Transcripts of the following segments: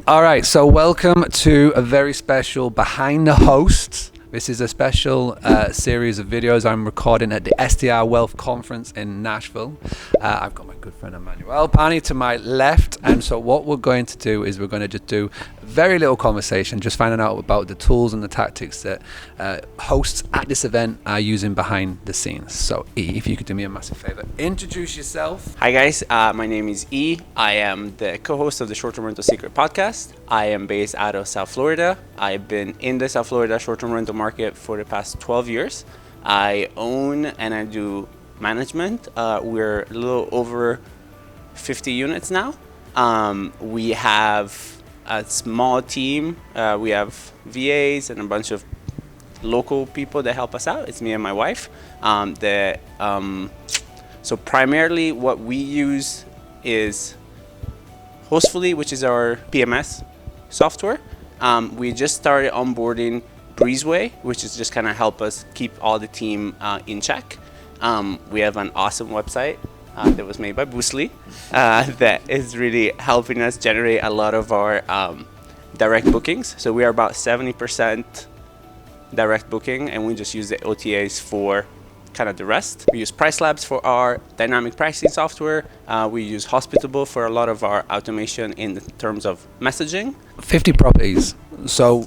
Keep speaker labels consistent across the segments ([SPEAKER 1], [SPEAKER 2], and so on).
[SPEAKER 1] All right, so welcome to a very special Behind the Hosts. This is a special series of videos I'm recording at the STR Wealth Conference in Nashville. I've got my good friend Emanuele Pani to my left, and so what we're going to do is we're going to just do a very little conversation, just finding out about the tools and the tactics that hosts at this event are using behind the scenes. So E, if you could do me a massive favor, introduce yourself.
[SPEAKER 2] Hi guys, my name is E. I am the co-host of the Short-Term Rental Secret podcast. I am based out of South Florida. I've been in the South Florida short-term rental market for the past 12 years. I own and I do management. We're a little over 50 units now. We have a small team. We have VAs and a bunch of local people that help us out. It's me and my wife. So primarily what we use is Hostfully, which is our PMS software. We just started onboarding Breezeway, which is just kind of help us keep all the team in check. We have an awesome website that was made by Boostly that is really helping us generate a lot of our direct bookings. So we are about 70% direct booking, and we just use the OTAs for kind of the rest. We use Price Labs for our dynamic pricing software. We use Hospitable for a lot of our automation in terms of messaging.
[SPEAKER 1] 50 properties. So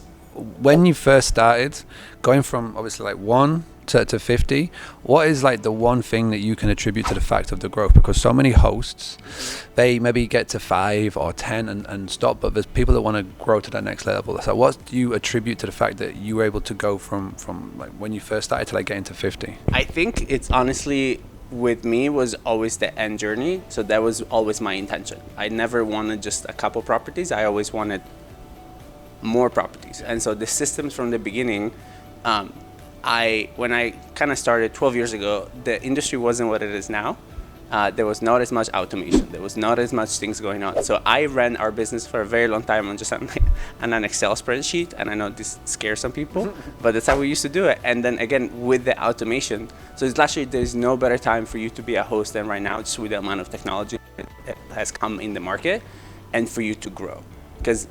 [SPEAKER 1] when you first started, going from obviously like 1 to 50, what is like the one thing that you can attribute to the fact of the growth? Because so many hosts, they maybe get to 5 or 10 and stop, but there's people that want to grow to that next level. So what do you attribute to the fact that you were able to go from like when you first started to like getting to 50?
[SPEAKER 2] I think it's honestly, with me, was always the end journey. So that was always my intention. I never wanted just a couple properties. I always wanted more properties. And so the systems from the beginning, when I kind of started 12 years ago, the industry wasn't what it is now. There was not as much automation. There was not as much things going on. So I ran our business for a very long time on just on an Excel spreadsheet. And I know this scares some people, but that's how we used to do it. And then again, with the automation. So it's actually, there's no better time for you to be a host than right now, just with the amount of technology that has come in the market and for you to grow. Because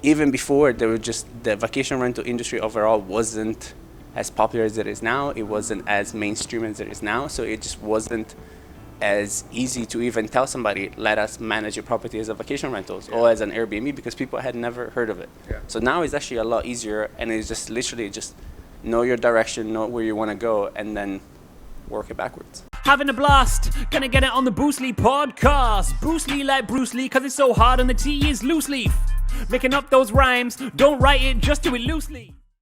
[SPEAKER 2] even before, there were just the vacation rental industry overall wasn't as popular as it is now. It wasn't as mainstream as it is now. So it just wasn't as easy to even tell somebody, let us manage your property as a vacation rentals or as an Airbnb, because people had never heard of it. So now it's actually a lot easier, and it's just literally just know your direction, know where you want to go, and then work it backwards.
[SPEAKER 3] Having a blast, gonna get it on the Boostly podcast. Boostly like Bruce Lee, cause it's so hard and the T is loose leaf. Making up those rhymes, don't write it, just do it loosely.